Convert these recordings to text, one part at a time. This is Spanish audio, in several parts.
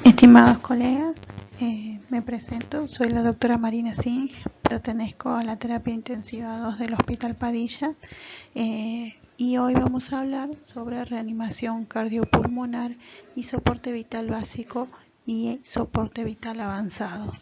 Estimados colegas, me presento, soy la doctora Marina Singh, pertenezco a la terapia intensiva 2 del Hospital Padilla y hoy vamos a hablar sobre reanimación cardiopulmonar y soporte vital básico y soporte vital avanzado.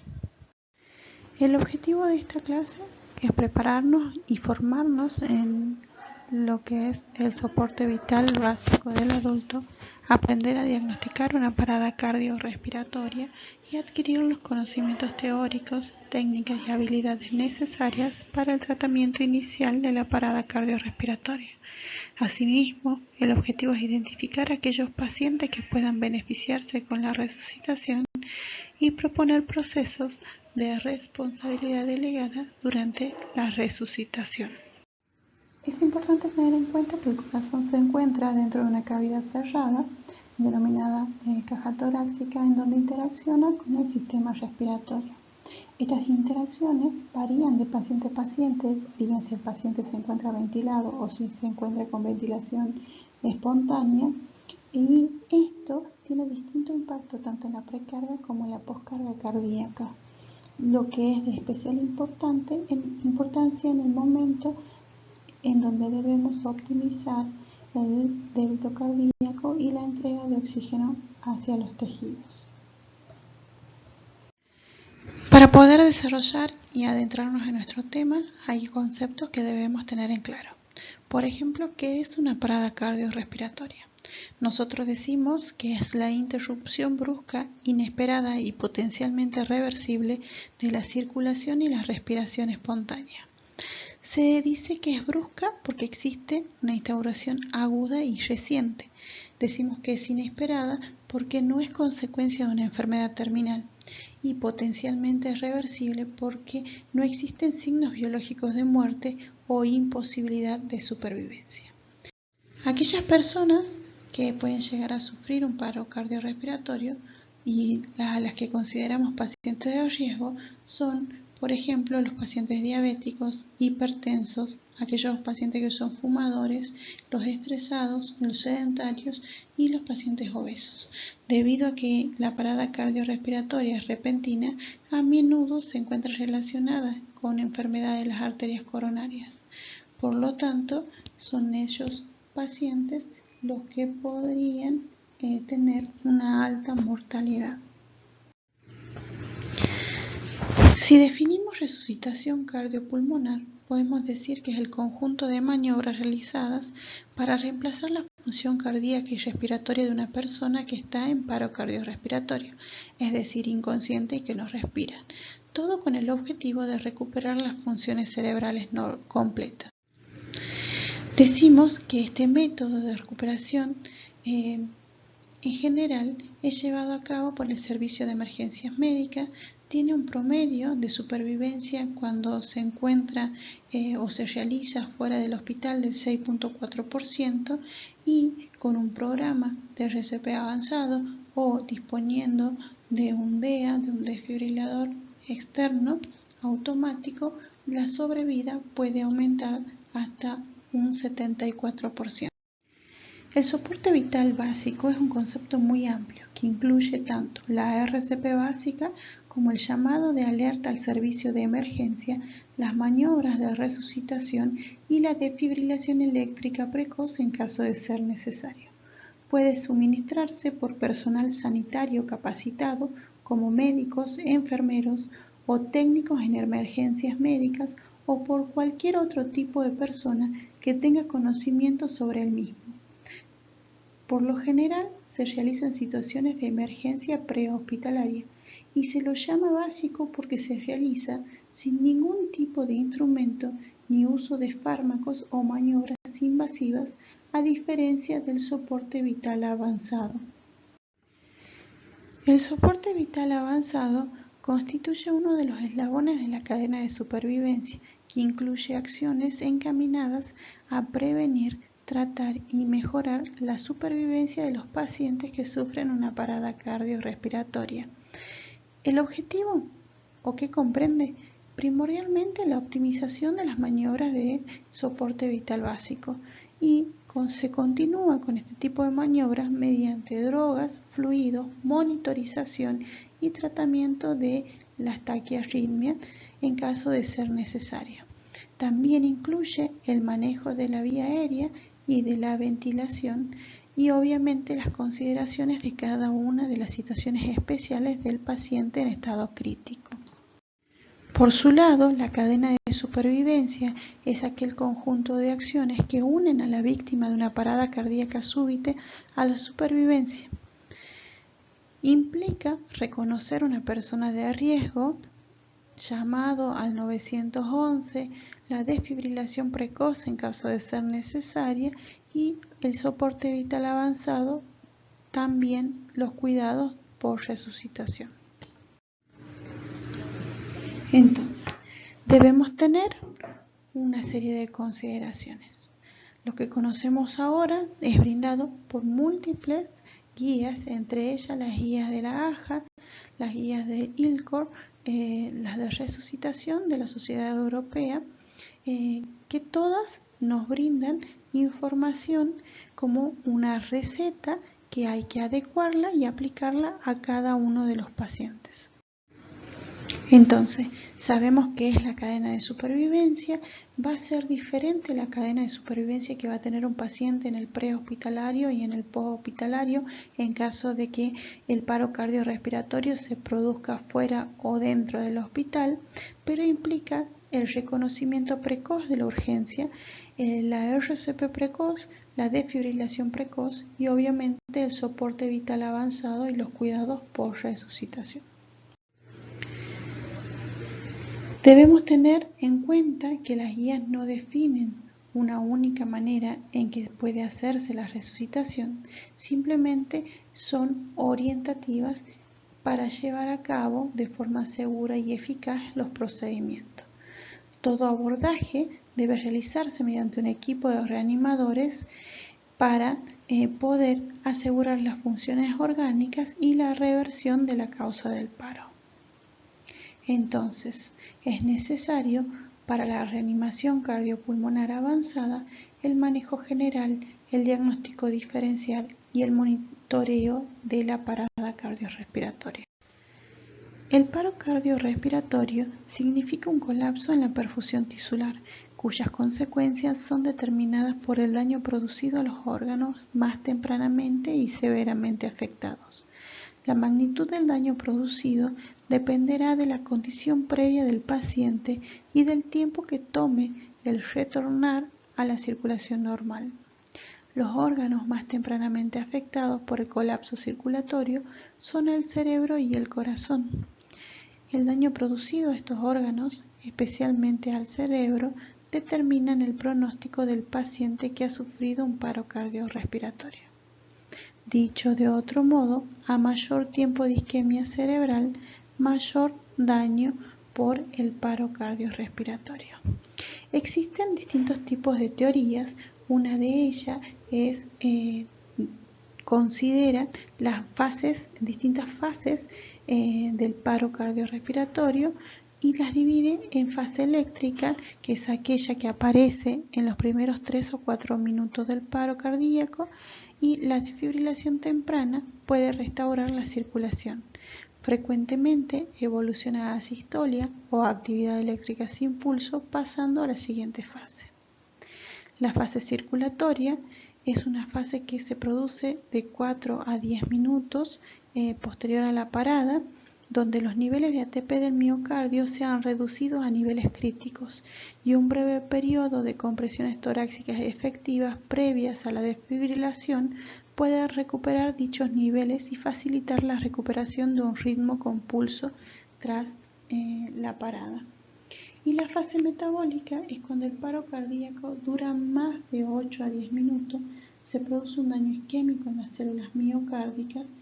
El objetivo de esta clase es prepararnos y formarnos en lo que es el soporte vital básico del adulto, aprender a diagnosticar una parada cardiorrespiratoria y adquirir los conocimientos teóricos, técnicas y habilidades necesarias para el tratamiento inicial de la parada cardiorrespiratoria. Asimismo, el objetivo es identificar a aquellos pacientes que puedan beneficiarse con la resucitación y proponer procesos de responsabilidad delegada durante la resucitación. Es importante tener en cuenta que el corazón se encuentra dentro de una cavidad cerrada, denominada caja torácica, en donde interacciona con el sistema respiratorio. Estas interacciones varían de paciente a paciente, bien si el paciente se encuentra ventilado o si se encuentra con ventilación espontánea, y esto tiene distinto impacto tanto en la precarga como en la poscarga cardíaca, lo que es de especial importancia en el momento en donde debemos optimizar el débito cardíaco y la entrega de oxígeno hacia los tejidos. Para poder desarrollar y adentrarnos en nuestro tema, hay conceptos que debemos tener en claro. Por ejemplo, ¿qué es una parada cardiorrespiratoria? Nosotros decimos que es la interrupción brusca, inesperada y potencialmente reversible de la circulación y la respiración espontánea. Se dice que es brusca porque existe una instauración aguda y reciente. Decimos que es inesperada porque no es consecuencia de una enfermedad terminal, y potencialmente reversible porque no existen signos biológicos de muerte o imposibilidad de supervivencia. Aquellas personas que pueden llegar a sufrir un paro cardiorrespiratorio y a las que consideramos pacientes de riesgo son, por ejemplo, los pacientes diabéticos, hipertensos, aquellos pacientes que son fumadores, los estresados, los sedentarios y los pacientes obesos. Debido a que la parada cardiorrespiratoria es repentina, a menudo se encuentra relacionada con enfermedad de las arterias coronarias. Por lo tanto, son ellos pacientes los que podrían tener una alta mortalidad. Si definimos resucitación cardiopulmonar, podemos decir que es el conjunto de maniobras realizadas para reemplazar la función cardíaca y respiratoria de una persona que está en paro cardiorrespiratorio, es decir, inconsciente y que no respira, todo con el objetivo de recuperar las funciones cerebrales no completas. Decimos que este método de recuperación en general es llevado a cabo por el Servicio de Emergencias Médicas, tiene un promedio de supervivencia cuando se encuentra o se realiza fuera del hospital del 6.4% y con un programa de RCP avanzado o disponiendo de un DEA, de un desfibrilador externo automático, la sobrevida puede aumentar hasta un 74%. El soporte vital básico es un concepto muy amplio que incluye tanto la RCP básica como el llamado de alerta al servicio de emergencia, las maniobras de resucitación y la desfibrilación eléctrica precoz en caso de ser necesario. Puede suministrarse por personal sanitario capacitado como médicos, enfermeros o técnicos en emergencias médicas o por cualquier otro tipo de persona que tenga conocimiento sobre el mismo. Por lo general se realiza en situaciones de emergencia prehospitalaria y se lo llama básico porque se realiza sin ningún tipo de instrumento ni uso de fármacos o maniobras invasivas, a diferencia del soporte vital avanzado. El soporte vital avanzado constituye uno de los eslabones de la cadena de supervivencia, que incluye acciones encaminadas a prevenir, tratar y mejorar la supervivencia de los pacientes que sufren una parada cardiorrespiratoria. El objetivo, o que comprende, primordialmente la optimización de las maniobras de soporte vital básico y se continúa con este tipo de maniobras mediante drogas, fluidos, monitorización y tratamiento de las taquiarritmias en caso de ser necesario. También incluye el manejo de la vía aérea y de la ventilación y obviamente las consideraciones de cada una de las situaciones especiales del paciente en estado crítico. Por su lado, la cadena de supervivencia es aquel conjunto de acciones que unen a la víctima de una parada cardíaca súbita a la supervivencia. Implica reconocer una persona de riesgo, llamado al 911, la desfibrilación precoz en caso de ser necesaria y el soporte vital avanzado, también los cuidados por resucitación. Entonces, debemos tener una serie de consideraciones. Lo que conocemos ahora es brindado por múltiples guías, entre ellas las guías de la AJA, las guías de ILCOR, las de resucitación de la Sociedad Europea, que todas nos brindan información como una receta que hay que adecuarla y aplicarla a cada uno de los pacientes. Entonces, sabemos que es la cadena de supervivencia. Va a ser diferente la cadena de supervivencia que va a tener un paciente en el prehospitalario y en el posthospitalario en caso de que el paro cardiorrespiratorio se produzca fuera o dentro del hospital, pero implica el reconocimiento precoz de la urgencia, la RCP precoz, la desfibrilación precoz y obviamente el soporte vital avanzado y los cuidados por resucitación. Debemos tener en cuenta que las guías no definen una única manera en que puede hacerse la resucitación, simplemente son orientativas para llevar a cabo de forma segura y eficaz los procedimientos. Todo abordaje debe realizarse mediante un equipo de reanimadores para poder asegurar las funciones orgánicas y la reversión de la causa del paro. Entonces, es necesario para la reanimación cardiopulmonar avanzada el manejo general, el diagnóstico diferencial y el monitoreo de la parada cardiorrespiratoria. El paro cardiorrespiratorio significa un colapso en la perfusión tisular, cuyas consecuencias son determinadas por el daño producido a los órganos más tempranamente y severamente afectados. La magnitud del daño producido dependerá de la condición previa del paciente y del tiempo que tome el retornar a la circulación normal. Los órganos más tempranamente afectados por el colapso circulatorio son el cerebro y el corazón. El daño producido a estos órganos, especialmente al cerebro, determinan el pronóstico del paciente que ha sufrido un paro cardiorrespiratorio. Dicho de otro modo, a mayor tiempo de isquemia cerebral, mayor daño por el paro cardiorrespiratorio. Existen distintos tipos de teorías. Una de ellas es considera las distintas fases del paro cardiorrespiratorio y las divide en fase eléctrica, que es aquella que aparece en los primeros 3 o 4 minutos del paro cardíaco, y la desfibrilación temprana puede restaurar la circulación. Frecuentemente evoluciona a asistolia o actividad eléctrica sin pulso, pasando a la siguiente fase. La fase circulatoria es una fase que se produce de 4 a 10 minutos posterior a la parada, donde los niveles de ATP del miocardio se han reducido a niveles críticos y un breve periodo de compresiones torácicas efectivas previas a la desfibrilación puede recuperar dichos niveles y facilitar la recuperación de un ritmo con pulso tras la parada. Y la fase metabólica es cuando el paro cardíaco dura más de 8 a 10 minutos, se produce un daño isquémico en las células miocárdicas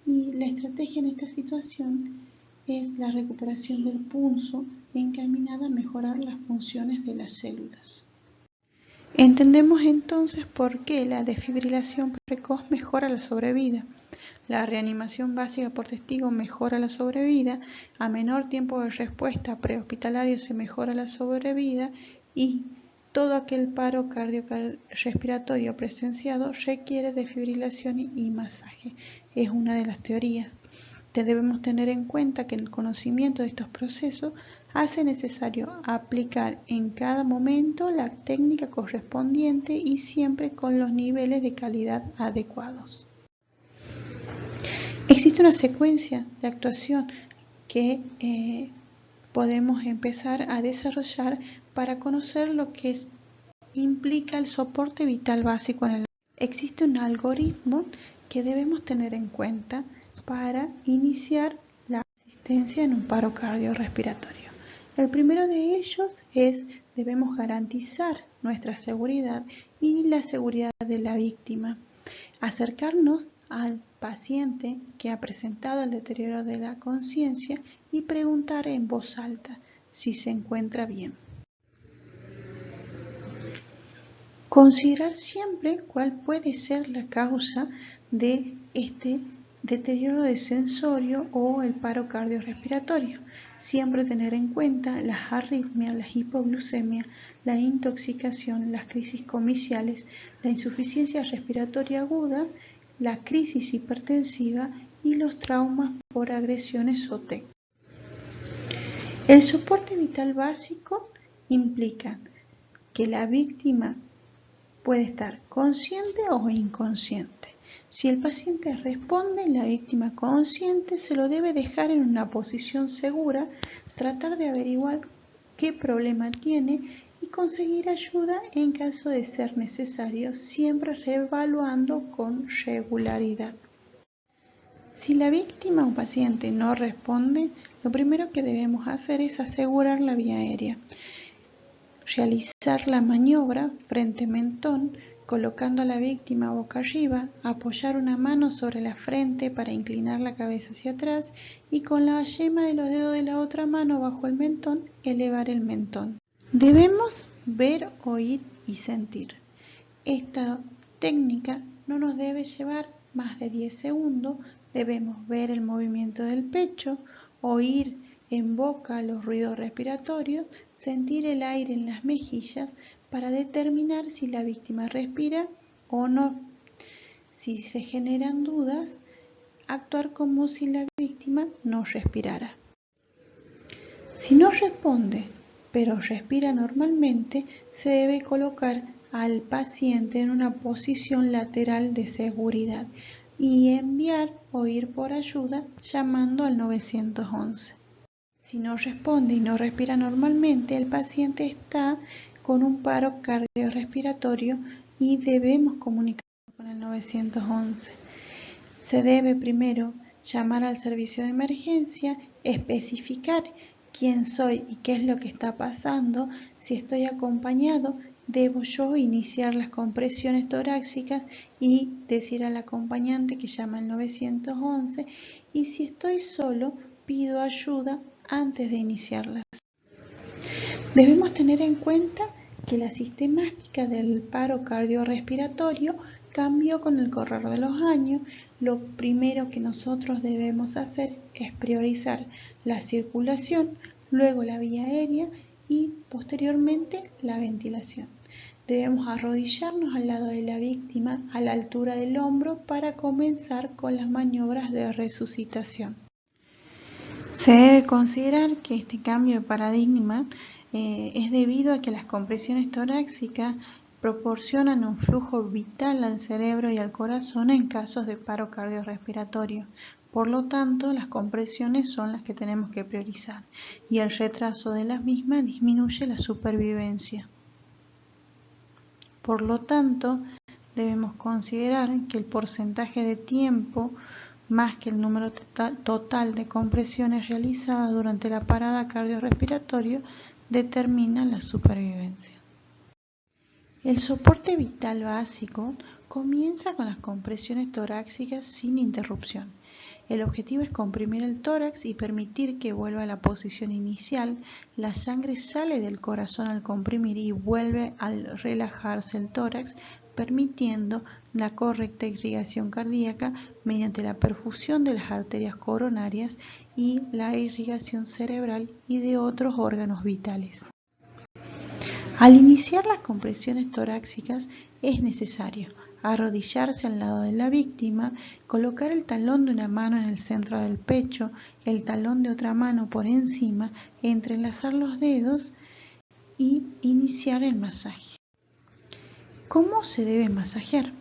y la estrategia en esta situación es la recuperación del pulso encaminada a mejorar las funciones de las células. Entendemos entonces por qué la desfibrilación precoz mejora la sobrevida. La reanimación básica por testigo mejora la sobrevida, a menor tiempo de respuesta prehospitalario se mejora la sobrevida y todo aquel paro cardiorrespiratorio presenciado requiere desfibrilación y masaje. Es una de las teorías. Debemos tener en cuenta que el conocimiento de estos procesos hace necesario aplicar en cada momento la técnica correspondiente y siempre con los niveles de calidad adecuados. Existe una secuencia de actuación que podemos empezar a desarrollar para conocer lo que implica el soporte vital básico en el. Existe un algoritmo que debemos tener en cuenta para iniciar la asistencia en un paro cardiorrespiratorio. El primero de ellos es: debemos garantizar nuestra seguridad y la seguridad de la víctima. Acercarnos al paciente que ha presentado el deterioro de la conciencia y preguntar en voz alta si se encuentra bien. Considerar siempre cuál puede ser la causa de este deterioro de sensorio o el paro cardiorrespiratorio. Siempre tener en cuenta las arritmias, la hipoglucemia, la intoxicación, las crisis comiciales, la insuficiencia respiratoria aguda, la crisis hipertensiva y los traumas por agresiones o TEC. El soporte vital básico implica que la víctima puede estar consciente o inconsciente. Si el paciente responde, la víctima consciente se lo debe dejar en una posición segura, tratar de averiguar qué problema tiene y conseguir ayuda en caso de ser necesario, siempre reevaluando con regularidad. Si la víctima o paciente no responde, lo primero que debemos hacer es asegurar la vía aérea. Realizar la maniobra frente-mentón, colocando a la víctima boca arriba, apoyar una mano sobre la frente para inclinar la cabeza hacia atrás y con la yema de los dedos de la otra mano bajo el mentón, elevar el mentón. Debemos ver, oír y sentir. Esta técnica no nos debe llevar más de 10 segundos. Debemos ver el movimiento del pecho, oír en boca los ruidos respiratorios, sentir el aire en las mejillas para determinar si la víctima respira o no. Si se generan dudas, actuar como si la víctima no respirara. Si no responde, pero respira normalmente, se debe colocar al paciente en una posición lateral de seguridad y enviar o ir por ayuda llamando al 911. Si no responde y no respira normalmente, el paciente está con un paro cardiorrespiratorio y debemos comunicarnos con el 911. Se debe primero llamar al servicio de emergencia, especificar quién soy y qué es lo que está pasando. Si estoy acompañado, debo yo iniciar las compresiones torácicas y decir al acompañante que llama al 911, y si estoy solo, pido ayuda antes de iniciarlas. Debemos tener en cuenta que la sistemática del paro cardiorrespiratorio cambió con el correr de los años. Lo primero que nosotros debemos hacer es priorizar la circulación, luego la vía aérea y posteriormente la ventilación. Debemos arrodillarnos al lado de la víctima a la altura del hombro para comenzar con las maniobras de resucitación. Se debe considerar que este cambio de paradigma es debido a que las compresiones torácicas proporcionan un flujo vital al cerebro y al corazón en casos de paro cardiorrespiratorio. Por lo tanto, las compresiones son las que tenemos que priorizar y el retraso de las mismas disminuye la supervivencia. Por lo tanto, debemos considerar que el porcentaje de tiempo más que el número total de compresiones realizadas durante la parada cardiorrespiratoria determina la supervivencia. El soporte vital básico comienza con las compresiones torácicas sin interrupción. El objetivo es comprimir el tórax y permitir que vuelva a la posición inicial. La sangre sale del corazón al comprimir y vuelve al relajarse el tórax, permitiendo la correcta irrigación cardíaca mediante la perfusión de las arterias coronarias y la irrigación cerebral y de otros órganos vitales. Al iniciar las compresiones torácicas es necesario arrodillarse al lado de la víctima, colocar el talón de una mano en el centro del pecho, el talón de otra mano por encima, entrelazar los dedos y iniciar el masaje. ¿Cómo se debe masajear?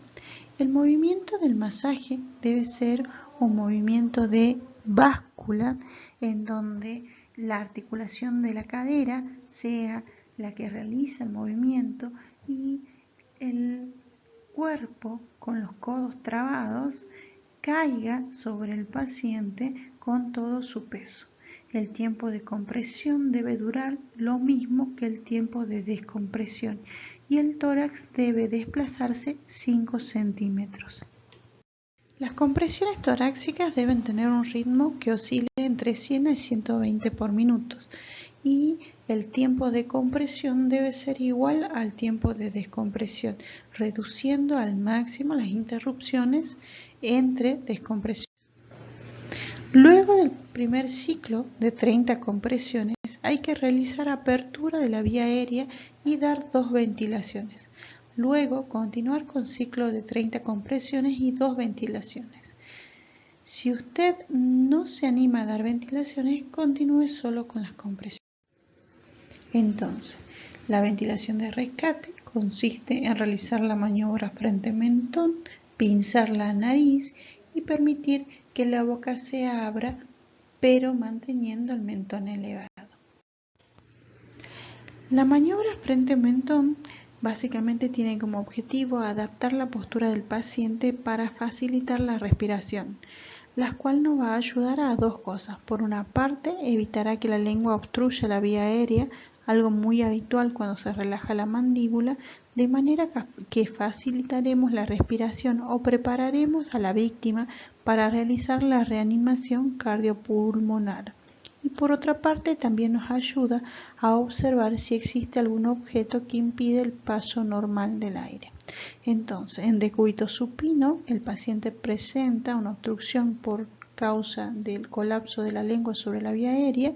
El movimiento del masaje debe ser un movimiento de báscula en donde la articulación de la cadera sea la que realiza el movimiento y el cuerpo con los codos trabados caiga sobre el paciente con todo su peso. El tiempo de compresión debe durar lo mismo que el tiempo de descompresión y el tórax debe desplazarse 5 centímetros. Las compresiones torácicas deben tener un ritmo que oscile entre 100 y 120 por minuto y el tiempo de compresión debe ser igual al tiempo de descompresión, reduciendo al máximo las interrupciones entre descompresiones. Luego del primer ciclo de 30 compresiones hay que realizar apertura de la vía aérea y dar 2 ventilaciones. Luego continuar con ciclo de 30 compresiones y 2 ventilaciones. Si usted no se anima a dar ventilaciones, continúe solo con las compresiones. Entonces, la ventilación de rescate consiste en realizar la maniobra frente-mentón, pinzar la nariz y permitir que la boca se abra, pero manteniendo el mentón elevado. La maniobra frente-mentón básicamente tiene como objetivo adaptar la postura del paciente para facilitar la respiración, la cual nos va a ayudar a dos cosas. Por una parte, evitará que la lengua obstruya la vía aérea, algo muy habitual cuando se relaja la mandíbula, de manera que facilitaremos la respiración o prepararemos a la víctima para realizar la reanimación cardiopulmonar. Y por otra parte también nos ayuda a observar si existe algún objeto que impide el paso normal del aire. Entonces, en decúbito supino, el paciente presenta una obstrucción por causa del colapso de la lengua sobre la vía aérea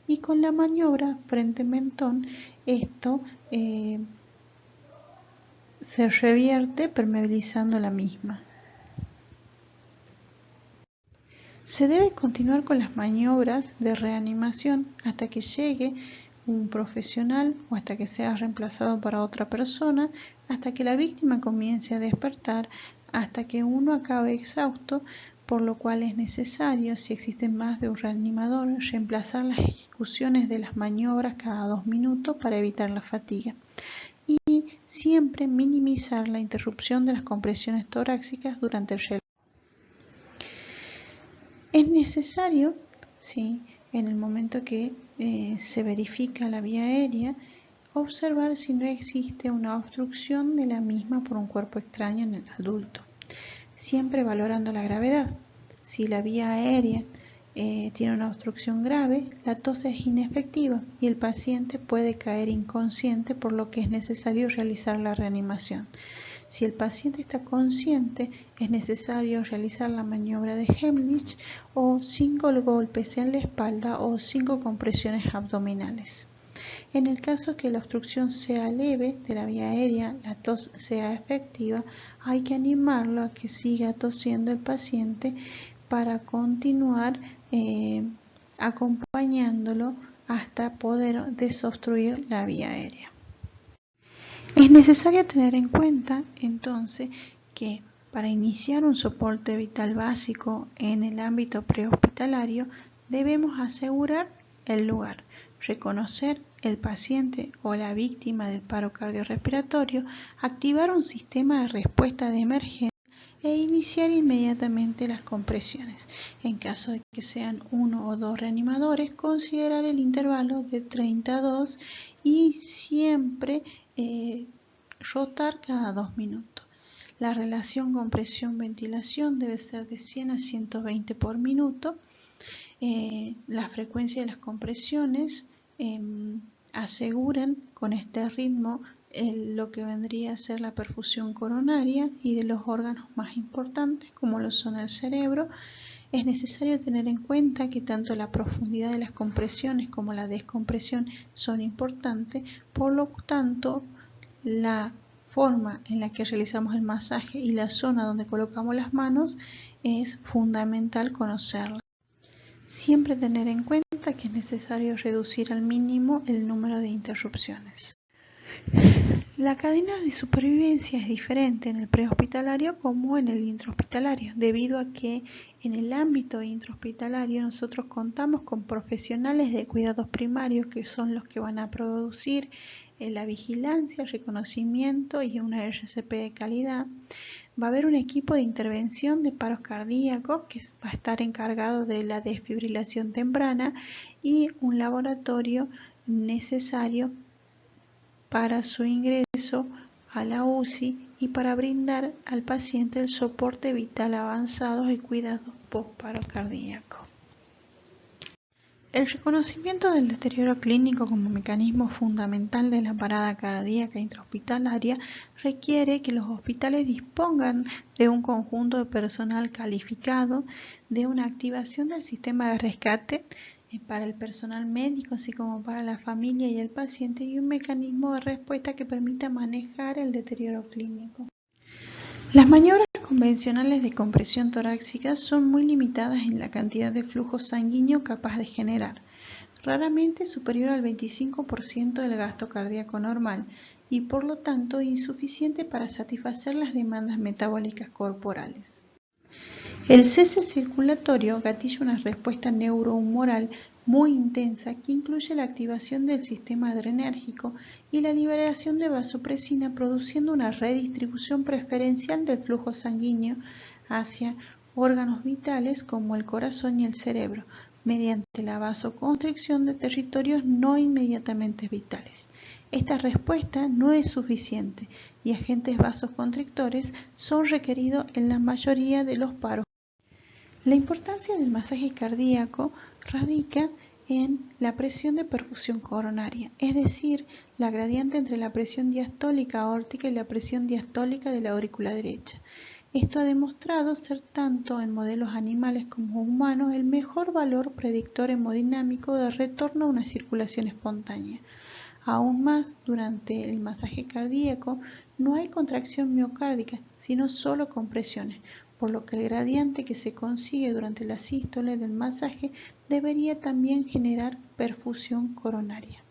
y con la maniobra frente-mentón esto se revierte permeabilizando la misma. Se debe continuar con las maniobras de reanimación hasta que llegue un profesional o hasta que sea reemplazado para otra persona, hasta que la víctima comience a despertar, hasta que uno acabe exhausto, por lo cual es necesario, si existen más de un reanimador, reemplazar las ejecuciones de las maniobras cada 2 minutos para evitar la fatiga. Y siempre minimizar la interrupción de las compresiones torácicas durante el relajo. Es necesario, ¿sí?, en el momento que se verifica la vía aérea, observar si no existe una obstrucción de la misma por un cuerpo extraño en el adulto, siempre valorando la gravedad. Si la vía aérea tiene una obstrucción grave, la tos es inefectiva y el paciente puede caer inconsciente, por lo que es necesario realizar la reanimación. Si el paciente está consciente, es necesario realizar la maniobra de Heimlich o 5 golpes en la espalda o 5 compresiones abdominales. En el caso que la obstrucción sea leve de la vía aérea, la tos sea efectiva, hay que animarlo a que siga tosiendo el paciente para continuar acompañándolo hasta poder desobstruir la vía aérea. Es necesario tener en cuenta entonces que para iniciar un soporte vital básico en el ámbito prehospitalario debemos asegurar el lugar, reconocer el paciente o la víctima del paro cardiorrespiratorio, activar un sistema de respuesta de emergencia e iniciar inmediatamente las compresiones. En caso de que sean 1 o 2 reanimadores, considerar el intervalo de 32 y siempre rotar cada 2 minutos. La relación compresión-ventilación debe ser de 100 a 120 por minuto. La frecuencia de las compresiones aseguran con este ritmo lo que vendría a ser la perfusión coronaria y de los órganos más importantes, como lo son el cerebro, Es necesario tener en cuenta que tanto la profundidad de las compresiones como la descompresión son importantes, por lo tanto, la forma en la que realizamos el masaje y la zona donde colocamos las manos es fundamental conocerla. Siempre tener en cuenta que es necesario reducir al mínimo el número de interrupciones. La cadena de supervivencia es diferente en el prehospitalario como en el intrahospitalario, debido a que en el ámbito intrahospitalario nosotros contamos con profesionales de cuidados primarios que son los que van a producir la vigilancia, el reconocimiento y una RCP de calidad. Va a haber un equipo de intervención de paros cardíacos que va a estar encargado de la desfibrilación temprana y un laboratorio necesario para su ingreso a la UCI y para brindar al paciente el soporte vital avanzado y cuidado post-paro cardíaco. El reconocimiento del deterioro clínico como mecanismo fundamental de la parada cardíaca intrahospitalaria requiere que los hospitales dispongan de un conjunto de personal calificado, de una activación del sistema de rescate para el personal médico, así como para la familia y el paciente, y un mecanismo de respuesta que permita manejar el deterioro clínico. Las maniobras convencionales de compresión torácica son muy limitadas en la cantidad de flujo sanguíneo capaz de generar, raramente superior al 25% del gasto cardíaco normal y por lo tanto insuficiente para satisfacer las demandas metabólicas corporales. El cese circulatorio gatilla una respuesta neurohumoral muy intensa que incluye la activación del sistema adrenérgico y la liberación de vasopresina, produciendo una redistribución preferencial del flujo sanguíneo hacia órganos vitales como el corazón y el cerebro, mediante la vasoconstricción de territorios no inmediatamente vitales. Esta respuesta no es suficiente y agentes vasoconstrictores son requeridos en la mayoría de los paros. La importancia del masaje cardíaco radica en la presión de perfusión coronaria, es decir, la gradiente entre la presión diastólica aórtica y la presión diastólica de la aurícula derecha. Esto ha demostrado ser tanto en modelos animales como humanos el mejor valor predictor hemodinámico de retorno a una circulación espontánea. Aún más, durante el masaje cardíaco no hay contracción miocárdica, sino solo compresiones, por lo que el gradiente que se consigue durante la sístole del masaje debería también generar perfusión coronaria.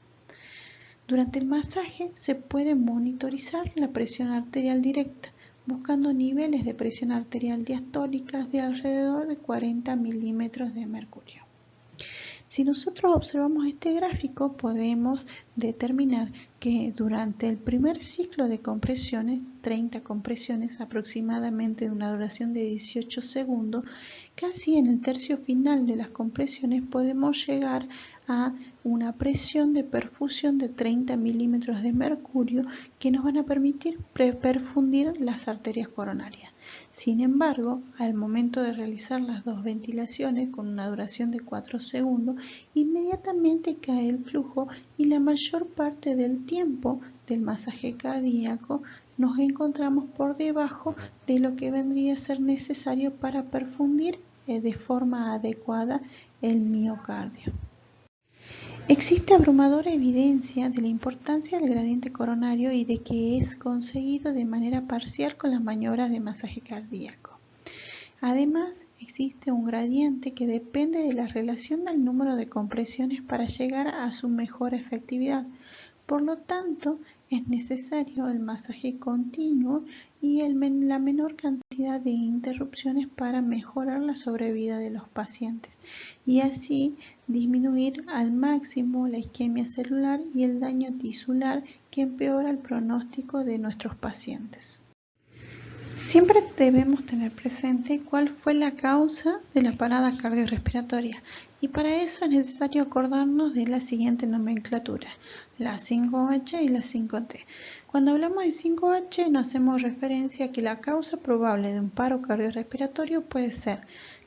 Durante el masaje se puede monitorizar la presión arterial directa, buscando niveles de presión arterial diastólicas de alrededor de 40 milímetros de mercurio. Si nosotros observamos este gráfico, podemos determinar que durante el primer ciclo de compresiones, 30 compresiones aproximadamente de una duración de 18 segundos, casi en el tercio final de las compresiones podemos llegar a una presión de perfusión de 30 milímetros de mercurio que nos van a permitir perfundir las arterias coronarias. Sin embargo, al momento de realizar las dos ventilaciones con una duración de 4 segundos, inmediatamente cae el flujo y la mayor parte del tiempo del masaje cardíaco nos encontramos por debajo de lo que vendría a ser necesario para perfundir de forma adecuada el miocardio. Existe abrumadora evidencia de la importancia del gradiente coronario y de que es conseguido de manera parcial con las maniobras de masaje cardíaco. Además, existe un gradiente que depende de la relación del número de compresiones para llegar a su mejor efectividad. Por lo tanto, es necesario el masaje continuo y la menor cantidad de interrupciones para mejorar la sobrevida de los pacientes y así disminuir al máximo la isquemia celular y el daño tisular que empeora el pronóstico de nuestros pacientes. Siempre debemos tener presente cuál fue la causa de la parada cardiorrespiratoria y para eso es necesario acordarnos de la siguiente nomenclatura, la 5H y la 5T. Cuando hablamos de 5H nos hacemos referencia a que la causa probable de un paro cardiorrespiratorio puede ser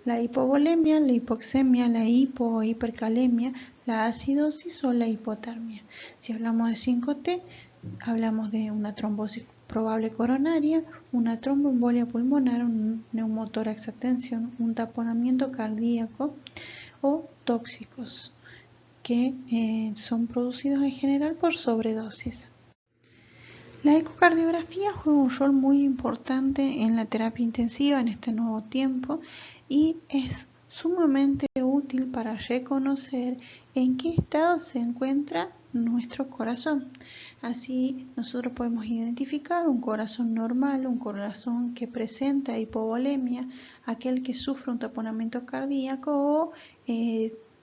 la hipovolemia, la hipoxemia, la hipo o hipercalemia, la acidosis o la hipotermia. Si hablamos de 5T, hablamos de una trombosis probable coronaria, una tromboembolia pulmonar, un neumotórax a tensión, un taponamiento cardíaco o tóxicos que son producidos en general por sobredosis. La ecocardiografía juega un rol muy importante en la terapia intensiva en este nuevo tiempo y es sumamente útil para reconocer en qué estado se encuentra nuestro corazón. Así nosotros podemos identificar un corazón normal, un corazón que presenta hipovolemia, aquel que sufre un taponamiento cardíaco o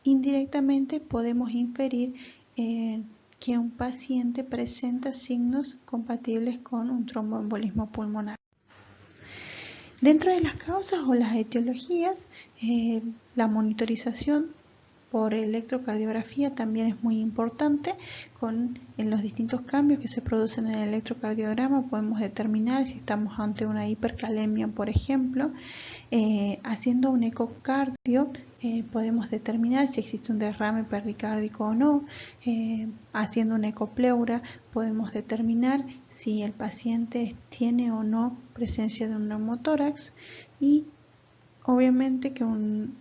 indirectamente podemos inferir que un paciente presenta signos compatibles con un tromboembolismo pulmonar. Dentro de las causas o las etiologías, la monitorización por electrocardiografía también es muy importante. En los distintos cambios que se producen en el electrocardiograma podemos determinar si estamos ante una hipercalemia, por ejemplo. Haciendo un ecocardio podemos determinar si existe un derrame pericárdico o no. Haciendo una ecopleura podemos determinar si el paciente tiene o no presencia de un neumotórax, y obviamente que un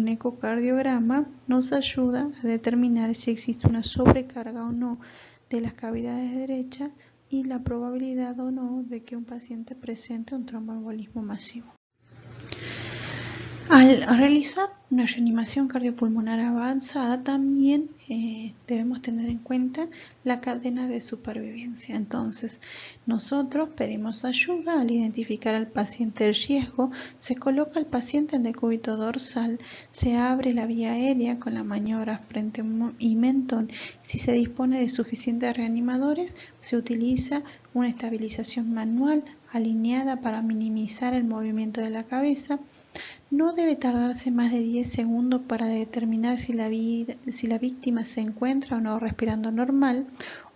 ecocardiograma nos ayuda a determinar si existe una sobrecarga o no de las cavidades derechas y la probabilidad o no de que un paciente presente un tromboembolismo masivo. Al realizar una reanimación cardiopulmonar avanzada también debemos tener en cuenta la cadena de supervivencia. Entonces, nosotros pedimos ayuda al identificar al paciente de riesgo, se coloca al paciente en decúbito dorsal, se abre la vía aérea con la maniobra frente y mentón. Si se dispone de suficientes reanimadores, se utiliza una estabilización manual alineada para minimizar el movimiento de la cabeza. No debe tardarse más de 10 segundos para determinar si la víctima se encuentra o no respirando normal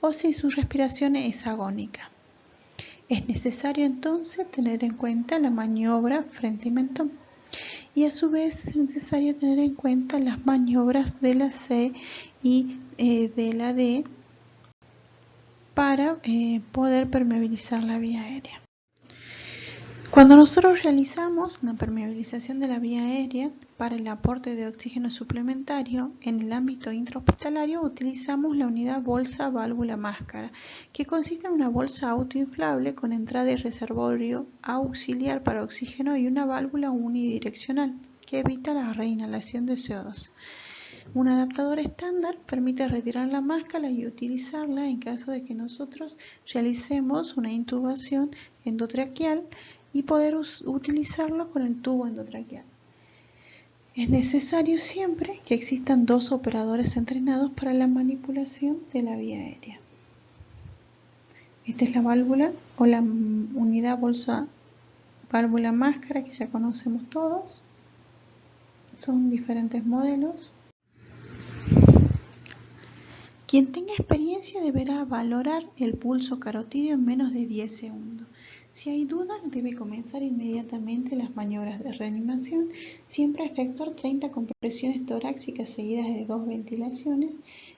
o si su respiración es agónica. Es necesario entonces tener en cuenta la maniobra frente y mentón. Y a su vez es necesario tener en cuenta las maniobras de la C y de la D para poder permeabilizar la vía aérea. Cuando nosotros realizamos una permeabilización de la vía aérea para el aporte de oxígeno suplementario en el ámbito intrahospitalario, utilizamos la unidad bolsa válvula máscara, que consiste en una bolsa autoinflable con entrada y reservorio auxiliar para oxígeno y una válvula unidireccional que evita la reinhalación de CO2. Un adaptador estándar permite retirar la máscara y utilizarla en caso de que nosotros realicemos una intubación endotraqueal y poder utilizarlo con el tubo endotraqueal. Es necesario siempre que existan 2 operadores entrenados para la manipulación de la vía aérea. Esta es la válvula o la unidad bolsa válvula máscara que ya conocemos todos. Son diferentes modelos. Quien tenga experiencia deberá valorar el pulso carotídeo en menos de 10 segundos. Si hay duda, debe comenzar inmediatamente las maniobras de reanimación, siempre efectuar 30 compresiones torácicas seguidas de 2 ventilaciones,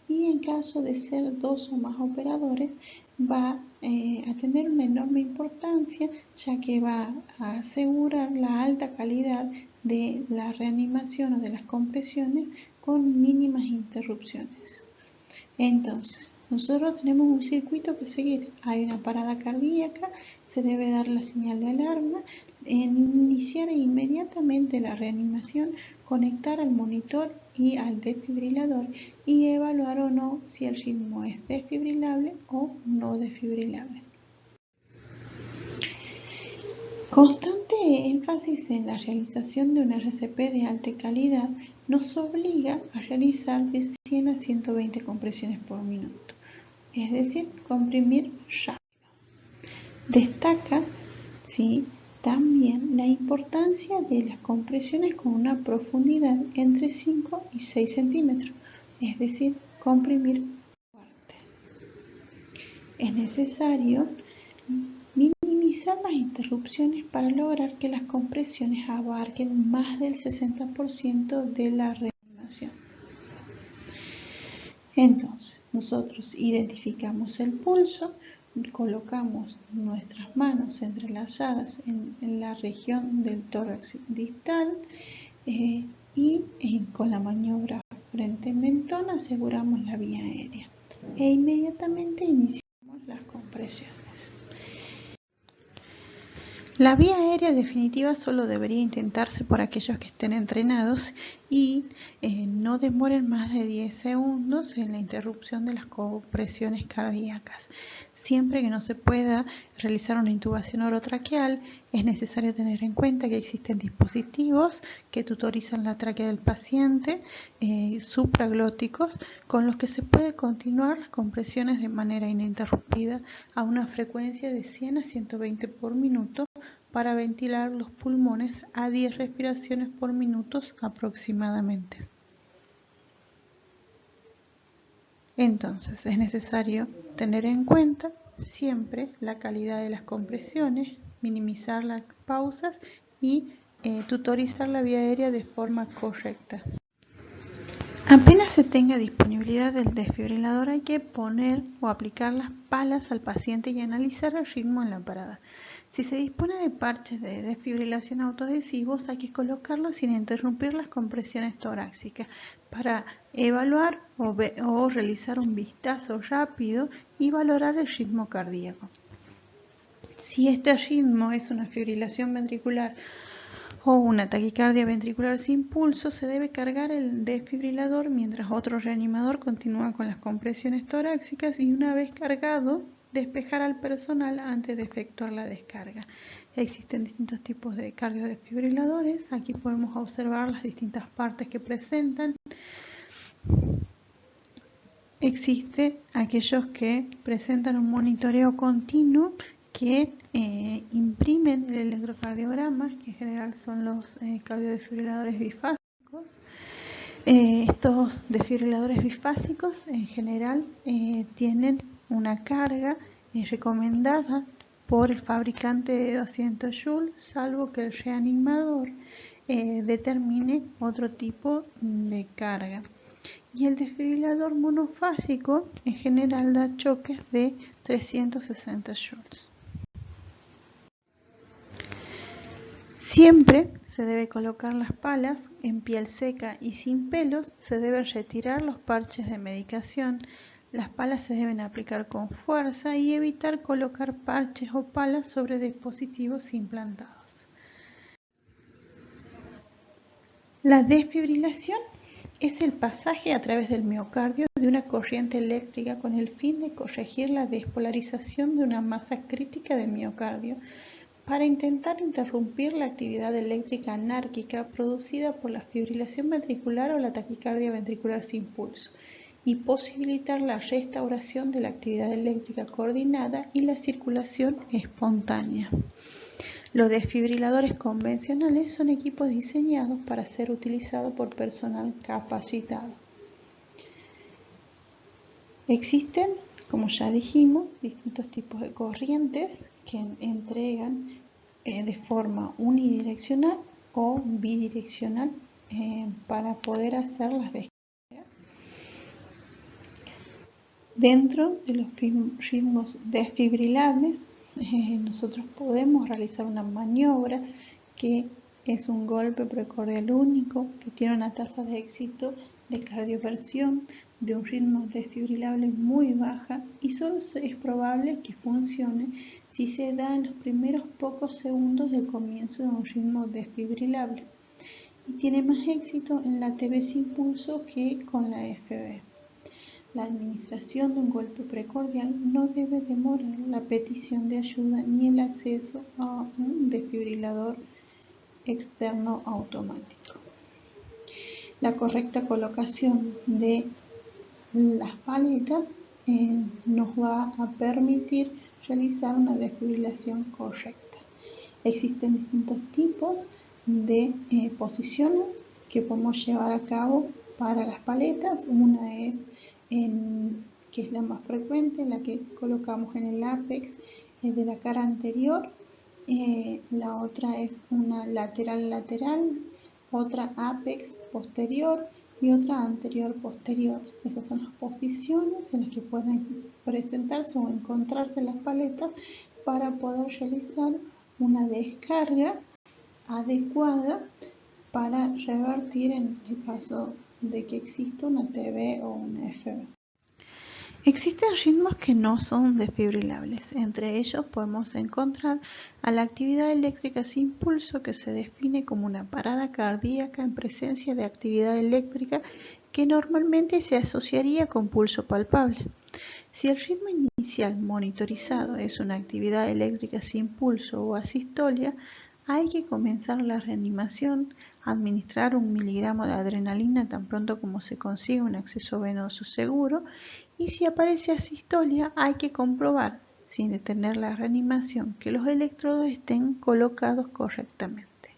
y en caso de ser 2 o más operadores va a tener una enorme importancia, ya que va a asegurar la alta calidad de la reanimación o de las compresiones con mínimas interrupciones. Entonces, nosotros tenemos un circuito que seguir. Hay una parada cardíaca, se debe dar la señal de alarma, iniciar inmediatamente la reanimación, conectar al monitor y al desfibrilador y evaluar o no si el ritmo es desfibrilable o no desfibrilable. Constante énfasis en la realización de un RCP de alta calidad nos obliga a realizar de 100 a 120 compresiones por minuto, es decir, comprimir rápido. Destaca también la importancia de las compresiones con una profundidad entre 5 y 6 centímetros, es decir, comprimir fuerte. Es necesario minimizar las interrupciones para lograr que las compresiones abarquen más del 60% de la reanimación. Entonces, nosotros identificamos el pulso, colocamos nuestras manos entrelazadas en la región del tórax distal y con la maniobra frente-mentón aseguramos la vía aérea e inmediatamente iniciamos las compresiones. La vía aérea definitiva solo debería intentarse por aquellos que estén entrenados y no demoren más de 10 segundos en la interrupción de las compresiones cardíacas. Siempre que no se pueda realizar una intubación orotraqueal, es necesario tener en cuenta que existen dispositivos que tutorizan la tráquea del paciente, supraglóticos, con los que se puede continuar las compresiones de manera ininterrumpida a una frecuencia de 100 a 120 por minuto, para ventilar los pulmones a 10 respiraciones por minuto aproximadamente. Entonces, es necesario tener en cuenta siempre la calidad de las compresiones, minimizar las pausas y tutorizar la vía aérea de forma correcta. Apenas se tenga disponibilidad del desfibrilador, hay que poner o aplicar las palas al paciente y analizar el ritmo en la parada. Si se dispone de parches de desfibrilación autoadhesivos, hay que colocarlos sin interrumpir las compresiones torácicas para evaluar o realizar un vistazo rápido y valorar el ritmo cardíaco. Si este ritmo es una fibrilación ventricular o una taquicardia ventricular sin pulso, se debe cargar el desfibrilador mientras otro reanimador continúa con las compresiones torácicas y una vez cargado, despejar al personal antes de efectuar la descarga. Existen distintos tipos de cardiodesfibriladores. Aquí podemos observar las distintas partes que presentan. Existe aquellos que presentan un monitoreo continuo que imprimen el electrocardiograma, que en general son los cardiodesfibriladores bifásicos. Estos desfibriladores bifásicos en general tienen una carga recomendada por el fabricante de 200 joules, salvo que el reanimador determine otro tipo de carga. Y el desfibrilador monofásico en general da choques de 360 joules. Siempre se debe colocar las palas en piel seca y sin pelos. Se deben retirar los parches de medicación. Las palas se deben aplicar con fuerza y evitar colocar parches o palas sobre dispositivos implantados. La desfibrilación es el pasaje a través del miocardio de una corriente eléctrica con el fin de corregir la despolarización de una masa crítica de miocardio para intentar interrumpir la actividad eléctrica anárquica producida por la fibrilación ventricular o la taquicardia ventricular sin pulso y posibilitar la restauración de la actividad eléctrica coordinada y la circulación espontánea. Los desfibriladores convencionales son equipos diseñados para ser utilizados por personal capacitado. Existen, como ya dijimos, distintos tipos de corrientes que entregan de forma unidireccional o bidireccional para poder hacer las descargas. Dentro de los ritmos desfibrilables, nosotros podemos realizar una maniobra que es un golpe precordial único que tiene una tasa de éxito de cardioversión de un ritmo desfibrilable muy baja y solo es probable que funcione si se da en los primeros pocos segundos del comienzo de un ritmo desfibrilable y tiene más éxito en la TB sin pulso que con la FB. La administración de un golpe precordial no debe demorar la petición de ayuda ni el acceso a un desfibrilador externo automático. La correcta colocación de las paletas nos va a permitir realizar una desfibrilación correcta. Existen distintos tipos de posiciones que podemos llevar a cabo para las paletas. Una es que es la más frecuente, la que colocamos en el ápex de la cara anterior. La otra es una lateral-lateral, otra ápex posterior y otra anterior-posterior. Esas son las posiciones en las que pueden presentarse o encontrarse las paletas para poder realizar una descarga adecuada para revertir en el caso de que exista una TB o una FB. Existen ritmos que no son desfibrilables. Entre ellos podemos encontrar a la actividad eléctrica sin pulso, que se define como una parada cardíaca en presencia de actividad eléctrica que normalmente se asociaría con pulso palpable. Si el ritmo inicial monitorizado es una actividad eléctrica sin pulso o asistolia, hay que comenzar la reanimación, administrar 1 miligramo de adrenalina tan pronto como se consiga un acceso venoso seguro, y si aparece asistolia hay que comprobar, sin detener la reanimación, que los electrodos estén colocados correctamente.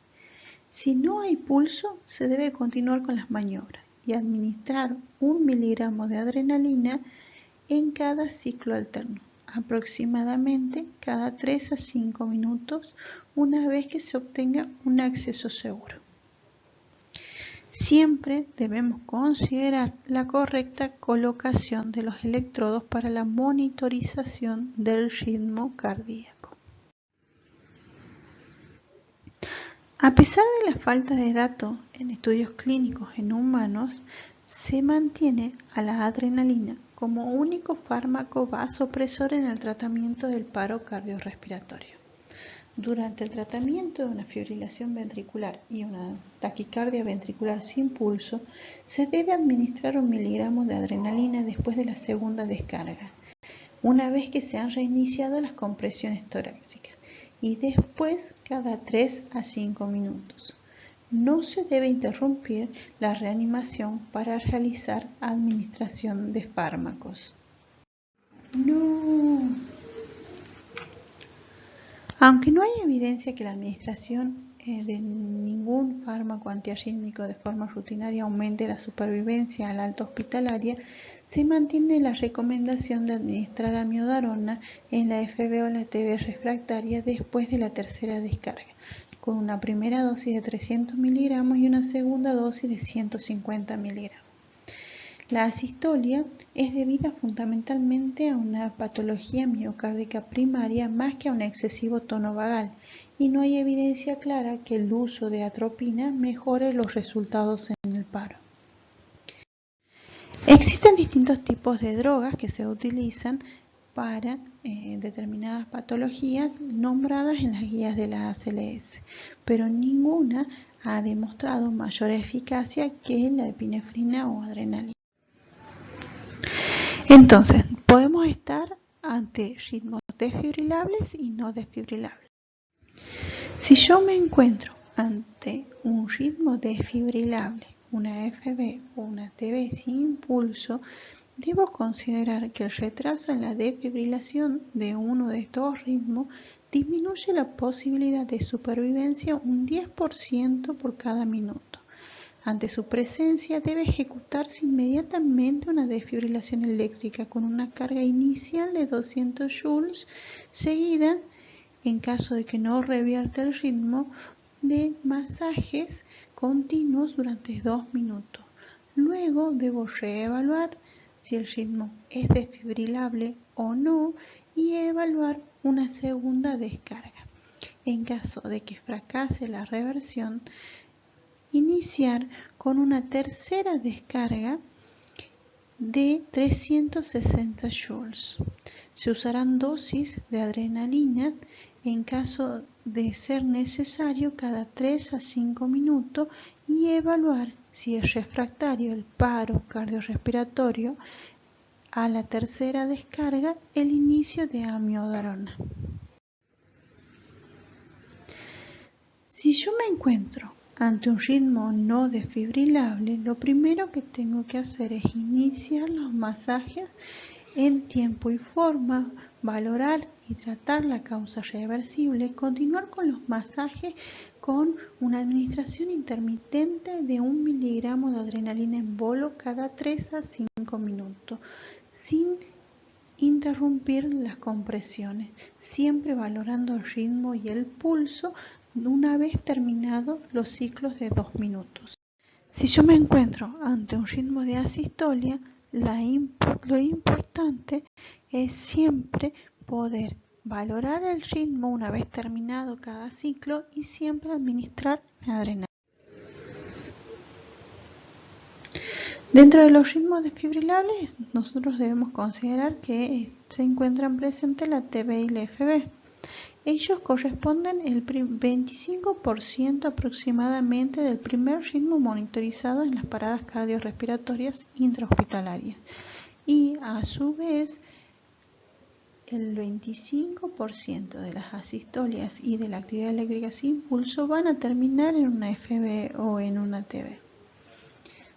Si no hay pulso, se debe continuar con las maniobras y administrar 1 miligramo de adrenalina en cada ciclo alterno, aproximadamente cada 3 a 5 minutos, una vez que se obtenga un acceso seguro. Siempre debemos considerar la correcta colocación de los electrodos para la monitorización del ritmo cardíaco. A pesar de la falta de datos en estudios clínicos en humanos, se mantiene a la adrenalina como único fármaco vasopresor en el tratamiento del paro cardiorrespiratorio. Durante el tratamiento de una fibrilación ventricular y una taquicardia ventricular sin pulso, se debe administrar 1 miligramo de adrenalina después de la segunda descarga, una vez que se han reiniciado las compresiones torácicas, y después cada 3 a 5 minutos. No se debe interrumpir la reanimación para realizar administración de fármacos. Aunque no hay evidencia que la administración de ningún fármaco antiarrítmico de forma rutinaria aumente la supervivencia al alta hospitalaria, se mantiene la recomendación de administrar amiodarona en la FB o la TB refractaria después de la tercera descarga, con una primera dosis de 300 miligramos y una segunda dosis de 150 miligramos. La asistolia es debida fundamentalmente a una patología miocárdica primaria más que a un excesivo tono vagal, y no hay evidencia clara que el uso de atropina mejore los resultados en el paro. Existen distintos tipos de drogas que se utilizan para determinadas patologías nombradas en las guías de la ACLS, pero ninguna ha demostrado mayor eficacia que la epinefrina o adrenalina. Entonces, podemos estar ante ritmos desfibrilables y no desfibrilables. Si yo me encuentro ante un ritmo desfibrilable, una FB o una TB sin pulso, debo considerar que el retraso en la desfibrilación de uno de estos ritmos disminuye la posibilidad de supervivencia un 10% por cada minuto. Ante su presencia debe ejecutarse inmediatamente una desfibrilación eléctrica con una carga inicial de 200 joules, seguida, en caso de que no revierta el ritmo, de masajes continuos durante 2 minutos. Luego debo reevaluar si el ritmo es desfibrilable o no y evaluar una segunda descarga. En caso de que fracase la reversión, iniciar con una tercera descarga de 360 joules. Se usarán dosis de adrenalina en caso de ser necesario cada 3 a 5 minutos y evaluar si es refractario el paro cardiorrespiratorio a la tercera descarga el inicio de amiodarona. Si yo me encuentro ante un ritmo no desfibrilable, lo primero que tengo que hacer es iniciar los masajes en tiempo y forma, valorar y tratar la causa reversible, continuar con los masajes con una administración intermitente de 1 miligramo de adrenalina en bolo cada 3 a 5 minutos, sin interrumpir las compresiones, siempre valorando el ritmo y el pulso una vez terminados los ciclos de 2 minutos. Si yo me encuentro ante un ritmo de asistolia, lo importante es siempre poder valorar el ritmo una vez terminado cada ciclo y siempre administrar adrenalina. Dentro de los ritmos desfibrilables, nosotros debemos considerar que se encuentran presentes la TB y la FB. Ellos corresponden el 25% aproximadamente del primer ritmo monitorizado en las paradas cardiorrespiratorias intrahospitalarias y a su vez el 25% de las asistolias y de la actividad eléctrica sin pulso van a terminar en una FB o en una TB.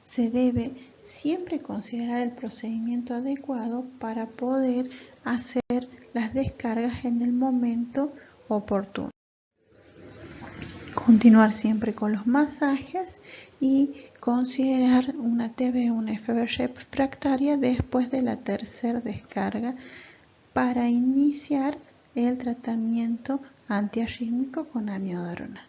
Se debe siempre considerar el procedimiento adecuado para poder hacer las descargas en el momento oportuno. Continuar siempre con los masajes y considerar una TB o una FB refractaria después de la tercera descarga para iniciar el tratamiento antiarrítmico con amiodarona.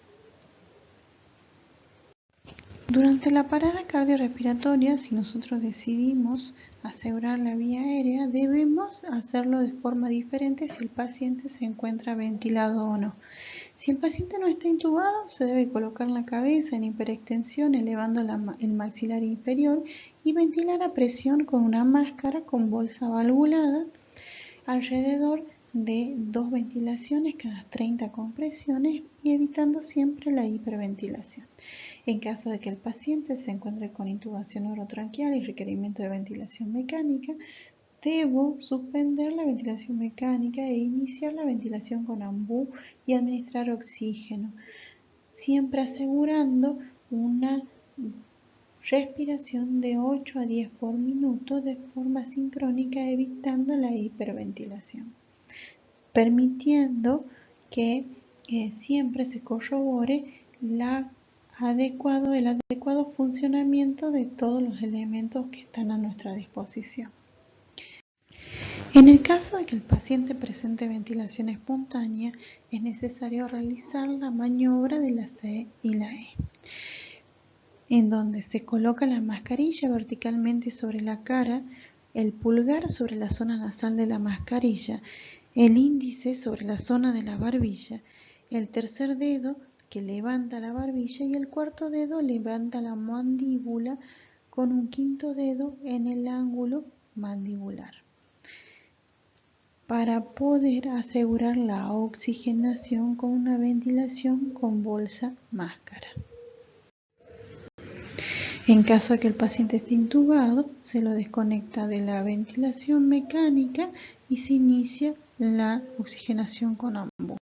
Durante la parada cardiorrespiratoria, si nosotros decidimos asegurar la vía aérea, debemos hacerlo de forma diferente si el paciente se encuentra ventilado o no. Si el paciente no está intubado, se debe colocar la cabeza en hiperextensión elevando el maxilar inferior y ventilar a presión con una máscara con bolsa valvulada alrededor de 2 ventilaciones cada 30 compresiones y evitando siempre la hiperventilación. En caso de que el paciente se encuentre con intubación orotranquial y requerimiento de ventilación mecánica, debo suspender la ventilación mecánica e iniciar la ventilación con AMBU y administrar oxígeno, siempre asegurando una respiración de 8 a 10 por minuto de forma sincrónica, evitando la hiperventilación, permitiendo que siempre se corrobore el adecuado funcionamiento de todos los elementos que están a nuestra disposición. En el caso de que el paciente presente ventilación espontánea, es necesario realizar la maniobra de la C y la E, en donde se coloca la mascarilla verticalmente sobre la cara, el pulgar sobre la zona nasal de la mascarilla, el índice sobre la zona de la barbilla, el tercer dedo que levanta la barbilla y el cuarto dedo levanta la mandíbula con un quinto dedo en el ángulo mandibular, para poder asegurar la oxigenación con una ventilación con bolsa máscara. En caso de que el paciente esté intubado, se lo desconecta de la ventilación mecánica y se inicia la oxigenación con AMBU.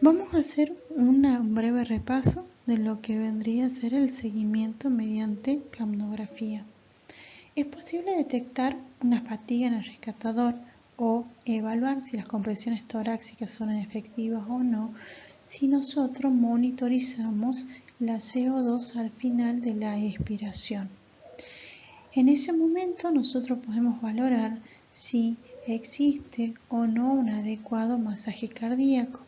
Vamos a hacer un breve repaso de lo que vendría a ser el seguimiento mediante capnografía. Es posible detectar una fatiga en el rescatador o evaluar si las compresiones torácicas son efectivas o no si nosotros monitorizamos la CO2 al final de la expiración. En ese momento nosotros podemos valorar si existe o no un adecuado masaje cardíaco.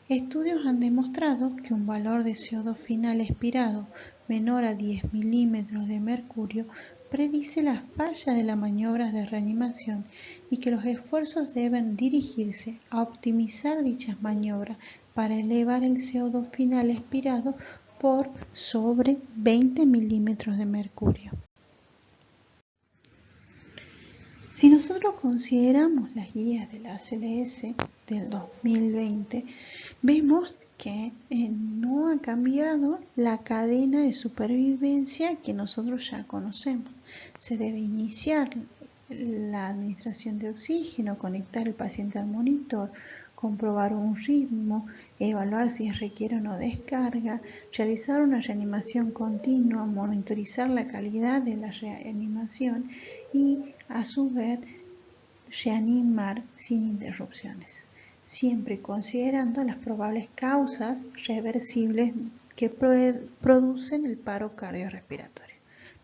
Estudios han demostrado que un valor de CO2 final expirado menor a 10 milímetros de mercurio predice la falla de las maniobras de reanimación y que los esfuerzos deben dirigirse a optimizar dichas maniobras para elevar el CO2 final expirado por sobre 20 milímetros de mercurio. Si nosotros consideramos las guías de la ACLS del 2020, vemos que no ha cambiado la cadena de supervivencia que nosotros ya conocemos. Se debe iniciar la administración de oxígeno, conectar al paciente al monitor, comprobar un ritmo, evaluar si requiere o no descarga, realizar una reanimación continua, monitorizar la calidad de la reanimación y, a su vez, reanimar sin interrupciones, siempre considerando las probables causas reversibles que producen el paro cardiorrespiratorio.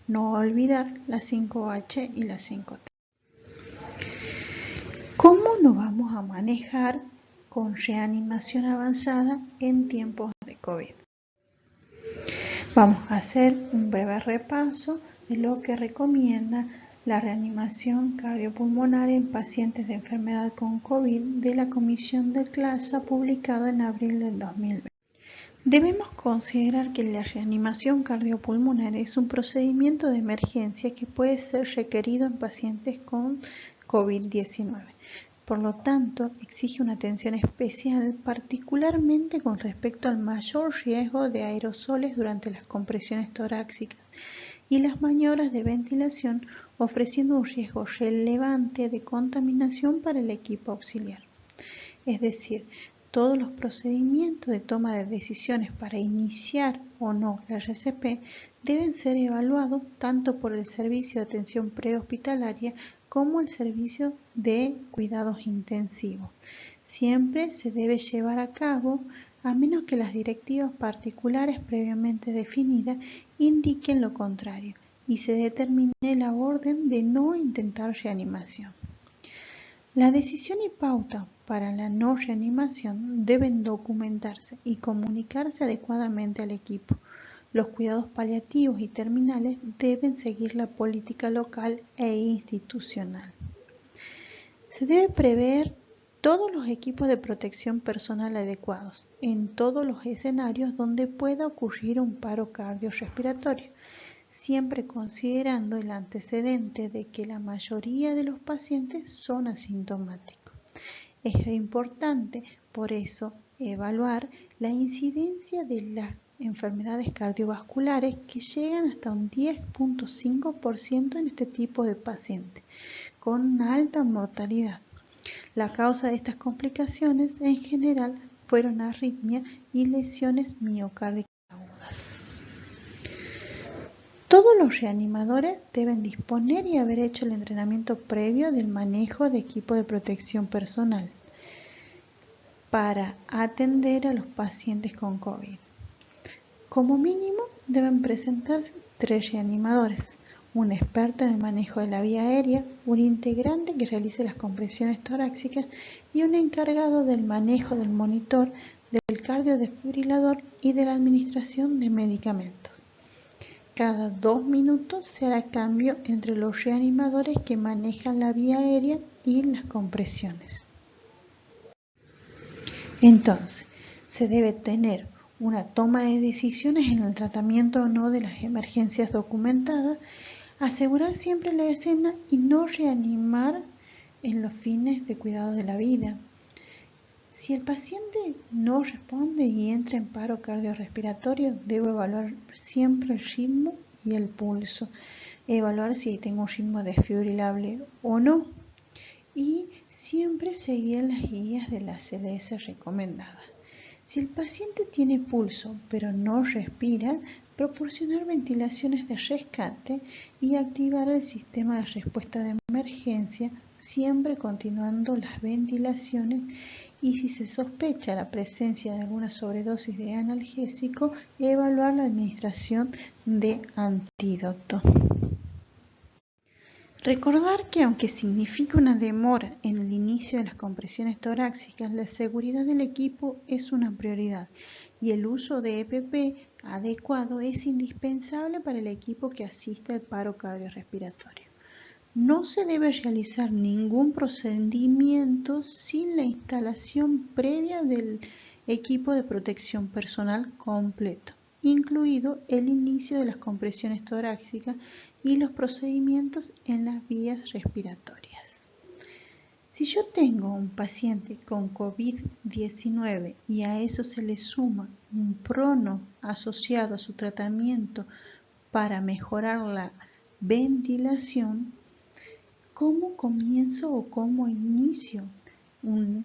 No olvidar las 5H y las 5T. ¿Cómo nos vamos a manejar con reanimación avanzada en tiempos de COVID? Vamos a hacer un breve repaso de lo que recomienda la reanimación cardiopulmonar en pacientes de enfermedad con COVID de la Comisión del CLASA publicado en abril del 2020. Debemos considerar que la reanimación cardiopulmonar es un procedimiento de emergencia que puede ser requerido en pacientes con COVID-19. Por lo tanto, exige una atención especial, particularmente con respecto al mayor riesgo de aerosoles durante las compresiones torácicas y las maniobras de ventilación, ofreciendo un riesgo relevante de contaminación para el equipo auxiliar. Es decir, todos los procedimientos de toma de decisiones para iniciar o no la RCP deben ser evaluados tanto por el servicio de atención prehospitalaria como el servicio de cuidados intensivos. Siempre se debe llevar a cabo a menos que las directivas particulares previamente definidas indiquen lo contrario y se determine la orden de no intentar reanimación. La decisión y pauta para la no reanimación deben documentarse y comunicarse adecuadamente al equipo. Los cuidados paliativos y terminales deben seguir la política local e institucional. Se debe prever todos los equipos de protección personal adecuados en todos los escenarios donde pueda ocurrir un paro cardiorrespiratorio, siempre considerando el antecedente de que la mayoría de los pacientes son asintomáticos. Es importante, por eso, evaluar la incidencia de las enfermedades cardiovasculares que llegan hasta un 10.5% en este tipo de pacientes, con una alta mortalidad. La causa de estas complicaciones en general fueron arritmia y lesiones miocárdicas agudas. Todos los reanimadores deben disponer y haber hecho el entrenamiento previo del manejo de equipo de protección personal para atender a los pacientes con COVID. Como mínimo deben presentarse 3 reanimadores, un experto en el manejo de la vía aérea, un integrante que realice las compresiones torácicas y un encargado del manejo del monitor, del cardiodesfibrilador y de la administración de medicamentos. Cada 2 minutos se hará cambio entre los reanimadores que manejan la vía aérea y las compresiones. Entonces, se debe tener una toma de decisiones en el tratamiento o no de las emergencias documentadas, asegurar siempre la escena y no reanimar en los fines de cuidado de la vida. Si el paciente no responde y entra en paro cardiorrespiratorio, debo evaluar siempre el ritmo y el pulso, evaluar si tengo un ritmo desfibrilable o no y siempre seguir las guías de la CLS recomendada. Si el paciente tiene pulso pero no respira, proporcionar ventilaciones de rescate y activar el sistema de respuesta de emergencia, siempre continuando las ventilaciones, y si se sospecha la presencia de alguna sobredosis de analgésico, evaluar la administración de antídoto. Recordar que aunque significa una demora en el inicio de las compresiones torácicas, la seguridad del equipo es una prioridad y el uso de EPP adecuado es indispensable para el equipo que asiste al paro cardiorrespiratorio. No se debe realizar ningún procedimiento sin la instalación previa del equipo de protección personal completo, incluido el inicio de las compresiones torácicas y los procedimientos en las vías respiratorias. Si yo tengo un paciente con COVID-19 y a eso se le suma un prono asociado a su tratamiento para mejorar la ventilación, ¿cómo comienzo o cómo inicio un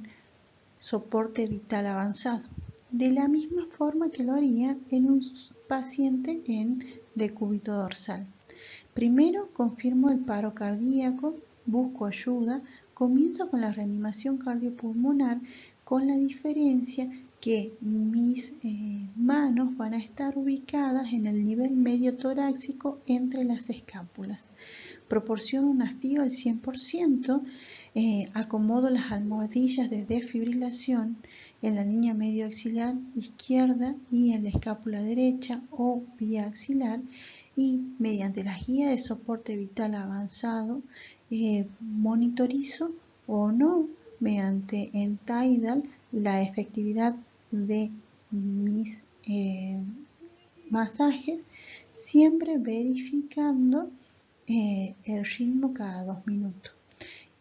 soporte vital avanzado? De la misma forma que lo haría en un paciente en decúbito dorsal. Primero confirmo el paro cardíaco, busco ayuda, comienzo con la reanimación cardiopulmonar con la diferencia que mis manos van a estar ubicadas en el nivel medio torácico entre las escápulas. Proporciono un aspío al 100%, acomodo las almohadillas de desfibrilación en la línea medio axilar izquierda y en la escápula derecha o vía axilar, y mediante la guía de soporte vital avanzado monitorizo o no mediante en Tidal la efectividad de mis masajes, siempre verificando el ritmo cada 2 minutos.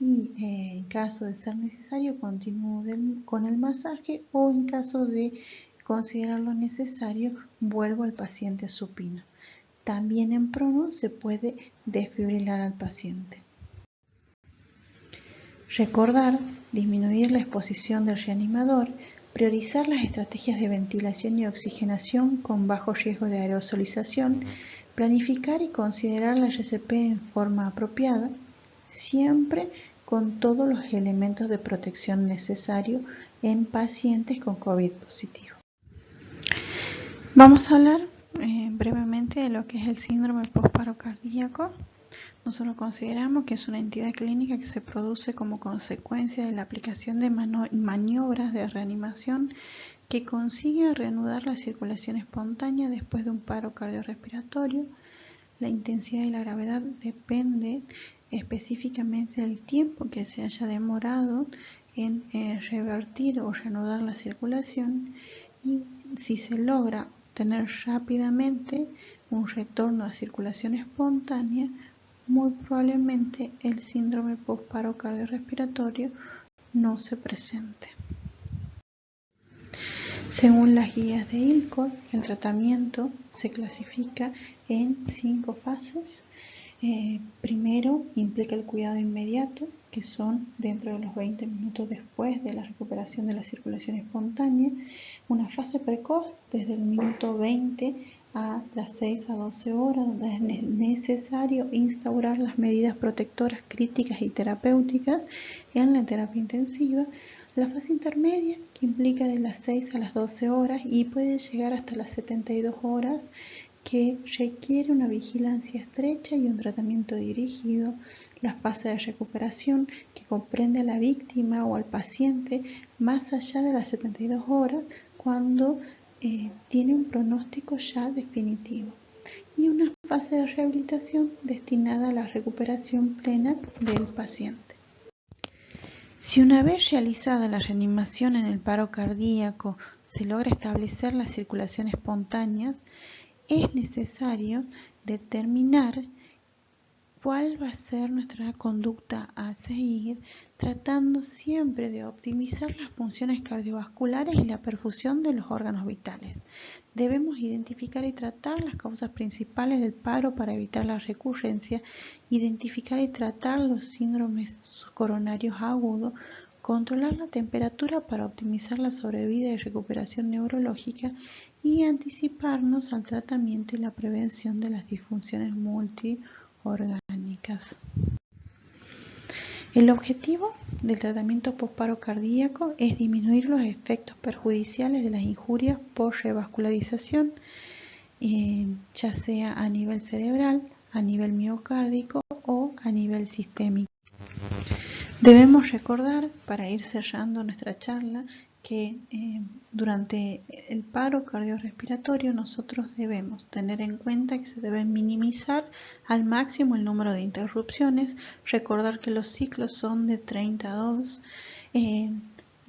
Y en caso de ser necesario continúo con el masaje, o en caso de considerarlo necesario vuelvo al paciente supino. También en prono se puede desfibrilar al paciente. Recordar disminuir la exposición del reanimador, priorizar las estrategias de ventilación y oxigenación con bajo riesgo de aerosolización, planificar y considerar la RCP en forma apropiada, siempre con todos los elementos de protección necesarios en pacientes con COVID positivo. Vamos a hablar brevemente de lo que es el síndrome postparo cardíaco. Nosotros consideramos que es una entidad clínica que se produce como consecuencia de la aplicación de maniobras de reanimación que consiguen reanudar la circulación espontánea después de un paro cardiorrespiratorio. La intensidad y la gravedad depende específicamente del tiempo que se haya demorado en revertir o reanudar la circulación, y si se logra obtener rápidamente un retorno a circulación espontánea, muy probablemente el síndrome postparo cardiorrespiratorio no se presente. Según las guías de ILCOR, el tratamiento se clasifica en 5 fases. Primero, implica el cuidado inmediato, que son dentro de los 20 minutos después de la recuperación de la circulación espontánea. Una fase precoz, desde el minuto 20 a las 6 a 12 horas, donde es necesario instaurar las medidas protectoras críticas y terapéuticas en la terapia intensiva. La fase intermedia, que implica de las 6 a las 12 horas y puede llegar hasta las 72 horas, que requiere una vigilancia estrecha y un tratamiento dirigido. La fase de recuperación, que comprende a la víctima o al paciente más allá de las 72 horas, cuando tiene un pronóstico ya definitivo. Y una fase de rehabilitación destinada a la recuperación plena del paciente. Si una vez realizada la reanimación en el paro cardíaco se logra establecer la circulación espontánea, es necesario determinar cuál va a ser nuestra conducta a seguir, tratando siempre de optimizar las funciones cardiovasculares y la perfusión de los órganos vitales. Debemos identificar y tratar las causas principales del paro para evitar la recurrencia, identificar y tratar los síndromes coronarios agudos, controlar la temperatura para optimizar la sobrevida y recuperación neurológica, y anticiparnos al tratamiento y la prevención de las disfunciones multiorgánicas. El objetivo del tratamiento postparo cardíaco es disminuir los efectos perjudiciales de las injurias por revascularización, ya sea a nivel cerebral, a nivel miocárdico o a nivel sistémico. Debemos recordar, para ir cerrando nuestra charla, que durante el paro cardiorrespiratorio nosotros debemos tener en cuenta que se debe minimizar al máximo el número de interrupciones, recordar que los ciclos son de 32,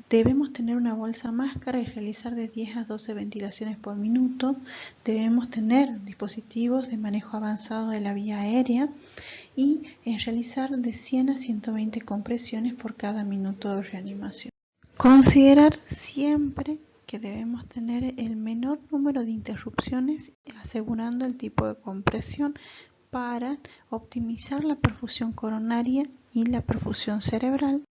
debemos tener una bolsa máscara y realizar de 10 a 12 ventilaciones por minuto, debemos tener dispositivos de manejo avanzado de la vía aérea y realizar de 100 a 120 compresiones por cada minuto de reanimación. Considerar siempre que debemos tener el menor número de interrupciones, asegurando el tipo de compresión para optimizar la perfusión coronaria y la perfusión cerebral.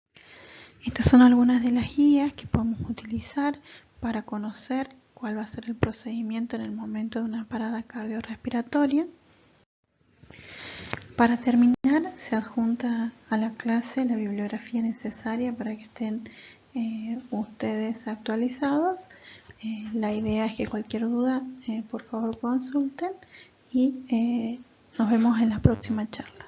Estas son algunas de las guías que podemos utilizar para conocer cuál va a ser el procedimiento en el momento de una parada cardiorrespiratoria. Para terminar, se adjunta a la clase la bibliografía necesaria para que estén ustedes actualizados. La idea es que cualquier duda, por favor consulten, y nos vemos en la próxima charla.